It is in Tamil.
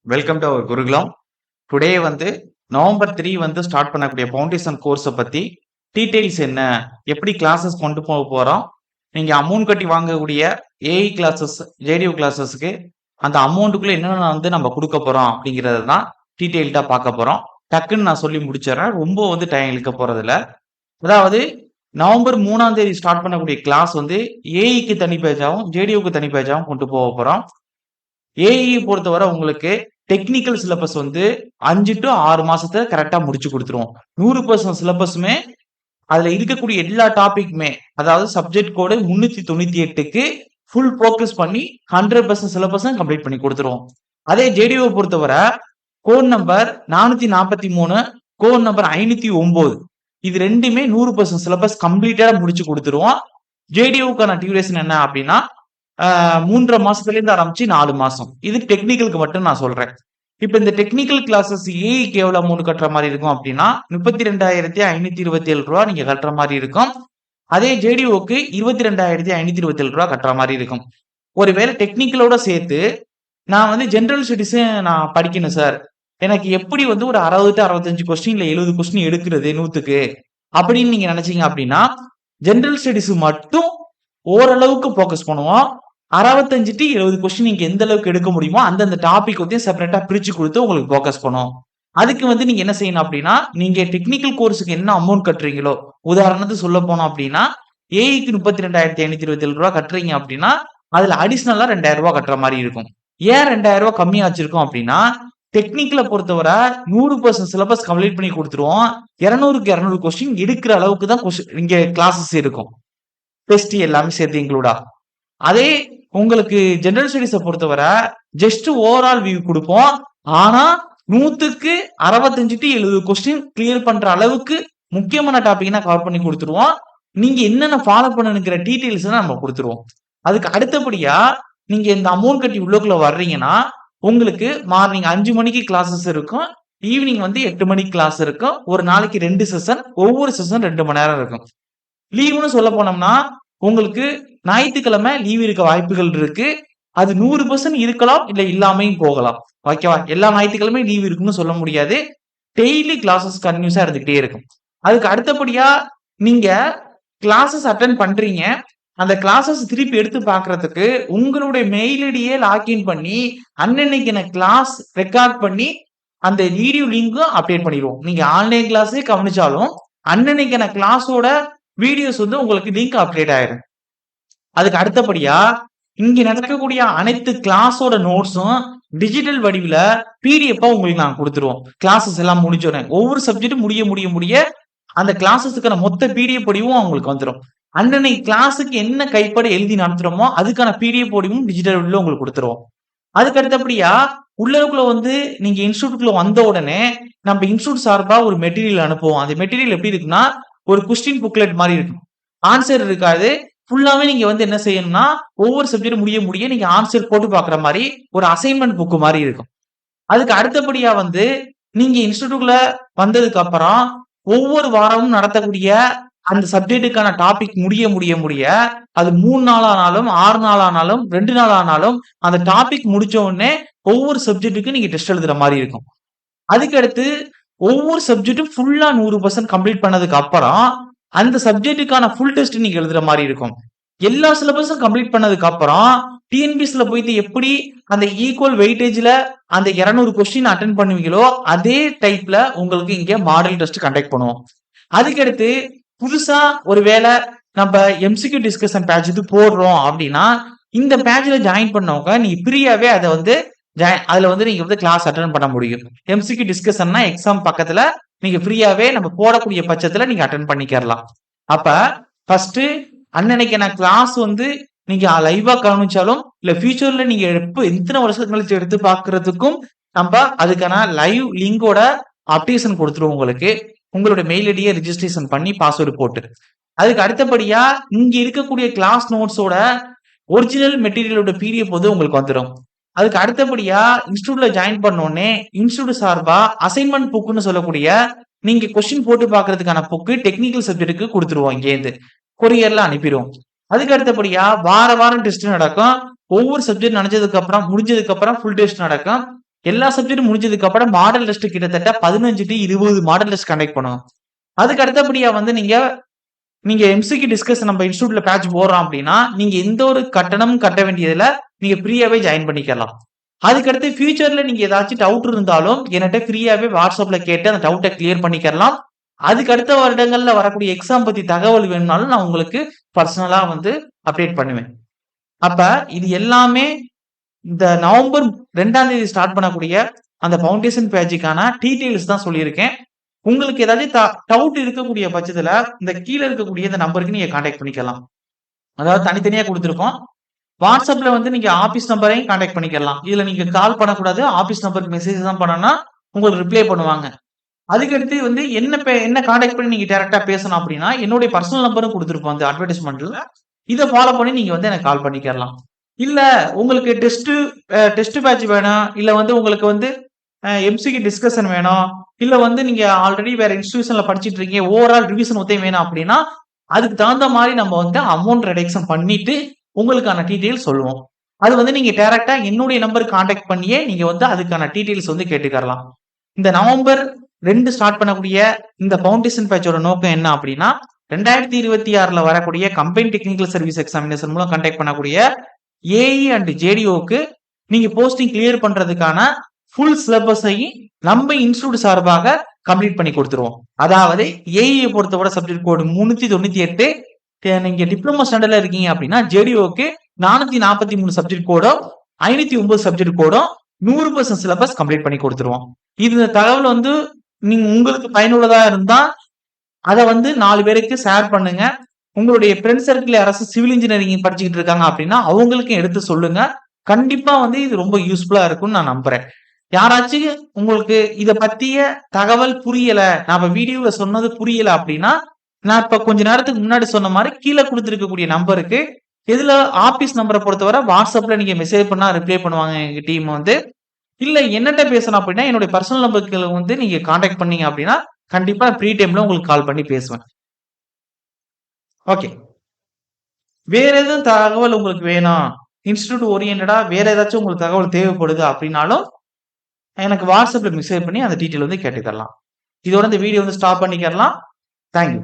Welcome to our Gurukulam. Today வந்து நவம்பர் 3 வந்து ஸ்டார்ட் பண்ணக்கூடிய ஃபவுண்டேஷன் கோர்ஸை பத்தி டீடைல்ஸ் என்ன, எப்படி கிளாஸஸ் கொண்டு போக போறோம், நீங்க அமௌண்ட் கட்டி வாங்கக்கூடிய ஏஐ கிளாஸஸ், ஜேடியூ கிளாஸஸ்க்கு அந்த அமௌண்ட்டுக்குள்ள என்னென்ன வந்து நம்ம கொடுக்க போறோம் அப்படிங்கறத தான் டீடைல்டா பார்க்க போறோம். டக்குன்னு நான் சொல்லி முடிச்சிடறேன். ரொம்ப வந்து டைம் இழுக்க போறது இல்ல. அதாவது நவம்பர் 3ஆம் தேதி ஸ்டார்ட் பண்ணக்கூடிய கிளாஸ் வந்து ஏஐக்கு தனி பேஜாவும் ஜேடியூக்கு தனி பேஜாவும் கொண்டு போக போறோம். ஏஐ பொறுத்தவரை உங்களுக்கு டெக்னிக்கல் சிலபஸ் வந்து 5 to 6 மாசத்துல கரெக்டா முடிச்சு கொடுத்துருவோம். 100% சிலபஸுமே அதுல இருக்கக்கூடிய எல்லா டாபிக்குமே, அதாவது சப்ஜெக்ட் கோடு 398க்கு ஃபுல் ஃபோக்கஸ் பண்ணி 100% சிலபஸும் கம்ப்ளீட் பண்ணி கொடுத்துருவோம். அதே ஜேடிஓ பொறுத்தவரை கோட் நம்பர் 443, கோட் நம்பர் 509 இது ரெண்டுமே 100% சிலபஸ் கம்ப்ளீட்டா முடிச்சு கொடுத்துருவோம். ஜேடிஓக்கான டியூரேஷன் என்ன அப்படின்னா 3.5 மாசத்துல இருந்து ஆரம்பிச்சு 4 மாசம். இது டெக்னிக்கலுக்கு மட்டும் நான் சொல்றேன். இப்ப இந்த டெக்னிக்கல் கிளாஸஸ் ஏஐக்கு எவ்வளவு அமௌண்ட் கட்டுற மாதிரி இருக்கும் அப்படின்னா 32,527 ரூபா நீங்க கட்டுற மாதிரி இருக்கும். அதே ஜேடிஓக்கு 22,527 ரூபா கட்டுற மாதிரி இருக்கும். ஒருவேளை டெக்னிக்கலோட சேர்த்து நான் வந்து ஜெனரல் ஸ்டடிஸ் நான் படிக்கணும் சார், எனக்கு எப்படி வந்து ஒரு 60 to 65 கொஸ்டின் இல்ல 70 கொஸ்டின் எடுக்கிறது 100க்கு அப்படின்னு நீங்க நினைச்சீங்க அப்படின்னா ஜெனரல் ஸ்டடிஸ் மட்டும் ஓரளவுக்கு ஃபோக்கஸ் பண்ணுவோம். 65 to 70 கொஸ்டின் நீங்க எந்த அளவுக்கு எடுக்க முடியுமோ அந்தந்த டாபிக் வந்து செப்பரேட்டா பிரிச்சு கொடுத்து உங்களுக்கு ஃபோக்கஸ் பண்ணுவோம். அதுக்கு வந்து நீங்க என்ன செய்யணும் அப்படின்னா, நீங்க டெக்னிக்கல் கோர்ஸுக்கு என்ன அமௌண்ட் கட்டுறீங்களோ, உதாரணத்துக்கு சொல்ல போனோம் அப்படின்னா ஏஐக்கு 32,527 ரூபா கட்டுறீங்க அப்படின்னா அதுல அடிஷனலா 2,000 ரூபாய் கட்டுற மாதிரி இருக்கும். ஏன் 2,000 ரூபாய் கம்மியா வச்சிருக்கோம் அப்படின்னா, டெக்னிக்கலை பொறுத்தவரை 100% சிலபஸ் கம்ப்ளீட் பண்ணி கொடுத்துருவோம். 200க்கு 200 கொஸ்டின் எடுக்கிற அளவுக்கு தான் இங்க கிளாஸஸ் இருக்கும். டெஸ்ட் எல்லாமே சேர்த்து இன்க்ளூடா. அதே உங்களுக்கு ஜெனரல் ஸ்டடிஸை பொறுத்தவரை ஜஸ்ட் ஓவரால் வியூ கொடுப்போம். ஆனா 100க்கு 65 to 70 கொஸ்டின் கிளியர் பண்ற அளவுக்கு முக்கியமான டாபிக்னா கவர் பண்ணி கொடுத்துருவோம். நீங்க என்னென்ன ஃபாலோ பண்ணணுங்கிற டீடைல்ஸ் நம்ம கொடுத்துருவோம். அதுக்கு அடுத்தபடியா நீங்க இந்த அமௌண்ட் கட்டி உள்ளுக்குள்ள வர்றீங்கன்னா உங்களுக்கு மார்னிங் 5 மணிக்கு கிளாஸஸ் இருக்கும், ஈவினிங் வந்து 8 மணிக்கு கிளாஸ் இருக்கும். ஒரு நாளைக்கு 2 செஷன், ஒவ்வொரு செஷன் 2 மணி நேரம் இருக்கும். லீவுன்னு சொல்ல போனோம்னா உங்களுக்கு ஞாயிற்றுக்கிழமை லீவ் இருக்க வாய்ப்புகள் இருக்கு. அது 100% இருக்கலாம், இல்ல இல்லாமையும் போகலாம். ஓகேவா? எல்லா ஞாயிற்றுக்கிழமையும் லீவ் இருக்குன்னு சொல்ல முடியாது. டெய்லி கிளாஸஸ் கண்டினியூஸா இருந்துகிட்டே இருக்கும். அதுக்கு அடுத்தபடியா நீங்க கிளாஸஸ் அட்டென்ட் பண்றீங்க. அந்த கிளாஸஸ் திருப்பி எடுத்து பார்க்கறதுக்கு உங்களுடைய மெயில் ஐடியே லாக்இன் பண்ணி அன்னன்னைக்கான கிளாஸ் ரெக்கார்ட் பண்ணி அந்த வீடியோ லிங்க்கும் அப்டேட் பண்ணிடுவோம். நீங்க ஆன்லைன் கிளாஸே கவனிச்சாலும் அன்னன்னைக்கான கிளாஸோட வீடியோஸ் வந்து உங்களுக்கு லிங்க் அப்டேட் ஆயிரும். அதுக்கு அடுத்தபடியா இங்க நடக்கக்கூடிய அனைத்து கிளாஸோட நோட்ஸும் டிஜிட்டல் வடிவில பிடிஎஃப் உங்களுக்கு நான் கொடுத்துருவோம். கிளாஸஸ் எல்லாம் முடிஞ்சோடனே ஒவ்வொரு சப்ஜெக்ட் முடிய அந்த கிளாஸஸுக்கான மொத்த பிடிஎஃப் படிவும் உங்களுக்கு வந்துடும். அன்னைக்கு கிளாஸுக்கு என்ன கைப்பட எழுதி நடத்துறோமோ அதுக்கான பிடிஎஃப் படிவும் டிஜிட்டல் வடிவில உங்களுக்கு கொடுத்துருவோம். அதுக்கு அடுத்தபடியா உள்ளுக்குள்ள வந்து நீங்க இன்ஸ்டியூட்டுக்குள்ள வந்த உடனே நம்ம இன்ஸ்டியூட் சார்பா ஒரு மெட்டீரியல் அனுப்புவோம். அந்த மெட்டீரியல் எப்படி இருக்குன்னா ஒரு கொஸ்டின் புக்லெட் மாதிரி இருக்கும். ஆன்சர் இருக்காது. ஃபுல்லாவே நீங்க வந்து என்ன செய்யணும்னா ஒவ்வொரு சப்ஜெக்ட் முடிய நீங்க ஆன்சர் போட்டு பாக்குற மாதிரி ஒரு அசைன்மெண்ட் புக் மாதிரி இருக்கும். அதுக்கு அடுத்தபடியா வந்து நீங்க இன்ஸ்டிடியூட்ல வந்ததுக்கு அப்புறம் ஒவ்வொரு வாரமும் நடத்தக்கூடிய அந்த சப்ஜெக்டுக்கான டாபிக் முடிய அது 3 நாள் ஆனாலும் 6 நாள் ஆனாலும் 2 நாள் ஆனாலும் அந்த டாபிக் முடிச்ச உடனே ஒவ்வொரு சப்ஜெக்ட்டுக்கு நீங்க டெஸ்ட் எழுதுற மாதிரி இருக்கும். அதுக்கு அடுத்து ஒவ்வொரு சப்ஜெக்டும் ஃபுல்லா 100% கம்ப்ளீட் பண்ணதுக்கு அப்புறம் அந்த சப்ஜெக்ட்டுக்கான ஃபுல் டெஸ்ட் நீங்க எழுதுற மாதிரி இருக்கும். எல்லா சிலபஸும் கம்ப்ளீட் பண்ணதுக்கு அப்புறம் டிஎன்பிஎஸ்ல போயிட்டு எப்படி அந்த ஈக்குவல் வெயிட்டேஜ்ல அந்த 200 கொஸ்டின் அட்டென்ட் பண்ணுவீங்களோ அதே டைப்ல உங்களுக்கு இங்க மாடல் டெஸ்ட் கண்டக்ட் பண்ணுவோம். அதுக்கடுத்து புதுசா ஒருவேளை நம்ம எம்சிக்யூ டிஸ்கஷன் பேட்ச் இது போடுறோம் அப்படின்னா இந்த பேட்ச்ல ஜாயின் பண்ணவங்க நீங்க ஃப்ரீயாவே அதை வந்து அதுல வந்து நீங்க வந்து கிளாஸ் அட்டென்ட் பண்ண முடியும். எம்சிக்யூ டிஸ்கஷன்னா எக்ஸாம் பக்கத்துல நீங்க ஃப்ரீயாவே நம்ம போடக்கூடிய பட்சத்துல நீங்க அட்டென்ட் பண்ணிக்கலாம். அப்ப ஃபர்ஸ்ட் அன்னைக்கான கிளாஸ் வந்து நீங்க லைவா கவனிச்சாலும் இல்ல ஃபியூச்சர்ல நீங்க எப்ப எத்தனை வருஷத்துக்கு கழிச்சு எடுத்து பாக்குறதுக்கும் நம்ம அதுக்கான லைவ் லிங்கோட அப்டேஷன் கொடுத்துருவோம் உங்களுக்கு. உங்களோட மெயில் ஐடியை ரெஜிஸ்ட்ரேஷன் பண்ணி பாஸ்வேர்டு போட்டு அதுக்கு அடுத்தபடியா இங்க இருக்கக்கூடிய கிளாஸ் நோட்ஸோட ஒரிஜினல் மெட்டீரியலோட பிடிஎஃப் வந்து உங்களுக்கு வந்துடும். அதுக்கு அடுத்தபடியா இன்ஸ்டியூட்ல ஜாயின் பண்ணோடனே இன்ஸ்டியூட் சார்பா அசைன்மெண்ட் புக்னு சொல்லக்கூடிய நீங்க கொஸ்டின் போட்டு பாக்குறதுக்கான புக்கு டெக்னிக்கல் சப்ஜெக்ட்டுக்கு கொடுத்துருவோம். இங்கேருந்து கொரியர்ல அனுப்பிடுவோம். அதுக்கு அடுத்தபடியா வாரம் டெஸ்ட் நடக்கும். ஒவ்வொரு சப்ஜெக்ட் முடிஞ்சதுக்கு அப்புறம் ஃபுல் டெஸ்ட் நடக்கும். எல்லா சப்ஜெக்டும் முடிஞ்சதுக்கு அப்புறம் மாடல் டெஸ்ட் கிட்டத்தட்ட 15 to 20 மாடல் டெஸ்ட் கண்டக்ட் பண்ணுவோம். அதுக்கு அடுத்தபடியா வந்து நீங்க எம்சிக்கு டிஸ்கஸ் நம்ம இன்ஸ்டியூட்ல பேட்ச் போடுறோம் அப்படின்னா நீங்க எந்த ஒரு கட்டணமும் கட்ட வேண்டியதுல நீங்க ஃப்ரீயாவே ஜாயின் பண்ணிக்கலாம். அதுக்கடுத்து ஃபியூச்சர்ல நீங்க ஏதாச்சும் டவுட் இருந்தாலும் என்கிட்ட ஃப்ரீயாவே வாட்ஸ்அப்ல கேட்டு அந்த டவுட்டை கிளியர் பண்ணிக்கலாம். அதுக்கு அடுத்த வருடங்கள்ல வரக்கூடிய எக்ஸாம் பத்தி தகவல் வேணும்னாலும் நான் உங்களுக்கு பர்சனலா வந்து அப்டேட் பண்ணுவேன். அப்ப இது எல்லாமே இந்த நவம்பர் 2ஆம் தேதி ஸ்டார்ட் பண்ணக்கூடிய அந்த ஃபவுண்டேஷன் பேட்சுக்கான டீடைல்ஸ் தான் சொல்லியிருக்கேன். உங்களுக்கு ஏதாச்சும் டவுட் இருக்கக்கூடிய பட்சத்துல இந்த கீழ இருக்கக்கூடிய இந்த நம்பருக்கு நீங்க கான்டாக்ட் பண்ணிக்கலாம். அதாவது தனித்தனியா கொடுத்திருக்கோம். வாட்ஸ்அப்ல வந்து நீங்க ஆபீஸ் நம்பரையும் கான்டாக்ட் பண்ணிக்கலாம். இதுல நீங்க கால் பண்ணக்கூடாது. ஆபீஸ் நம்பருக்கு மெசேஜ் தான் பண்ணணும்னா உங்களுக்கு ரிப்ளை பண்ணுவாங்க. அதுக்கடுத்து வந்து என்ன கான்டாக்ட் பண்ணி நீங்க டைரக்டா பேசணும் அப்படின்னா என்னுடைய பர்சனல் நம்பரும் கொடுத்திருப்போம் அந்த அட்வர்டைஸ்மெண்ட்ல. இத ஃபாலோ பண்ணி நீங்க வந்து எனக்கு கால் பண்ணிக்கலாம். இல்ல உங்களுக்கு டெஸ்ட் பேட்ச் வேணும். இல்ல வந்து உங்களுக்கு வந்து எம்சிக்கு டிஸ்கஷன் வேணும். இல்ல வந்து நீங்க ஆல்ரெடி வேற இன்ஸ்டிடியூஷன்ல படிச்சிட்டு இருக்கீங்க. ஓவரால் ரிவிஷன் மொத்தம் வேணும் அப்படின்னா அதுக்கு தகுந்த மாதிரி நம்ம வந்து அமௌண்ட் ரிடக்ஷன் பண்ணிட்டு உங்களுக்கான டீடைல்ஸ் சொல்லுவோம். அது வந்து நீங்க டைரக்டா என்னுடைய நம்பருக்கு கான்டாக்ட் பண்ணியே நீங்க வந்து அதுக்கான டீடைல்ஸ் வந்து கேட்டுக்கலாம். இந்த நவம்பர் 2 ஸ்டார்ட் பண்ணக்கூடிய இந்த ஃபவுண்டேஷன் பேட்சோட நோக்கம் என்ன அப்படின்னா 2026ல வரக்கூடிய கம்பைன் டெக்னிக்கல் சர்வீஸ் எக்ஸாமினேஷன் மூலம் கண்டக்ட் பண்ணக்கூடிய ஏஇ அண்ட் ஜேடிஓக்கு நீங்க போஸ்டிங் கிளியர் பண்றதுக்கான ஃபுல் சிலபஸையும் நம்ம இன்ஸ்டிடியூட் சார்பாக கம்ப்ளீட் பண்ணி கொடுத்துருவோம். அதாவது ஏஇ பொறுத்தவரை சப்ஜெக்ட் கோடு 398, நீங்க டிப்ளமோ ஸ்டாண்டர்ட்ல இருக்கீங்க அப்படின்னா ஜேடிஓக்கு 443 சப்ஜெக்ட் கோடும் 509 சப்ஜெக்ட் கோடும் 100% சிலபஸ் கம்ப்ளீட் பண்ணி கொடுத்துருவோம். இந்த தகவல் வந்து நீங்க உங்களுக்கு பயனுள்ளதா இருந்தா அதை வந்து 4 பேருக்கு ஷேர் பண்ணுங்க. உங்களுடைய ஃப்ரெண்ட் சர்க்கிள் யாராச்சும் சிவில் இன்ஜினியரிங் படிச்சுக்கிட்டு இருக்காங்க அப்படின்னா அவங்களுக்கும் எடுத்து சொல்லுங்க. கண்டிப்பா வந்து இது ரொம்ப யூஸ்ஃபுல்லா இருக்கும்னு நான் நம்புறேன். யாராச்சும் உங்களுக்கு இத பத்திய தகவல் புரியல, நான் வீடியோல சொன்னது புரியல அப்படின்னா நான் இப்ப கொஞ்ச நேரத்துக்கு முன்னாடி சொன்ன மாதிரி கீழே கொடுத்திருக்கக்கூடிய நம்பருக்கு இதுல ஆபீஸ் நம்பரை பொறுத்தவரை வாட்ஸ்அப்ல நீங்க மெசேஜ் பண்ணா ரிப்ளை பண்ணுவாங்க எங்க டீம் வந்து. இல்ல என்னட்ட பேசணும் அப்படின்னா என்னுடைய பர்சனல் நம்பருக்கு வந்து நீங்க கான்டாக்ட் பண்ணீங்க அப்படின்னா கண்டிப்பா ஃப்ரீ டைம்ல உங்களுக்கு கால் பண்ணி பேசுவேன். ஓகே. வேற எதுவும் தகவல் உங்களுக்கு வேணும், இன்ஸ்டிடியூட் ஓரியன்டடா வேற ஏதாச்சும் உங்களுக்கு தகவல் தேவைப்படுது அப்படின்னாலும் எனக்கு வாட்ஸ்அப்ல மெசேஜ் பண்ணி அந்த டீட்டெயில் வந்து கேட்டுக்கலாம். இதோட இந்த வீடியோ வந்து ஸ்டாப் பண்ணிக்கலாம். தேங்க்யூ.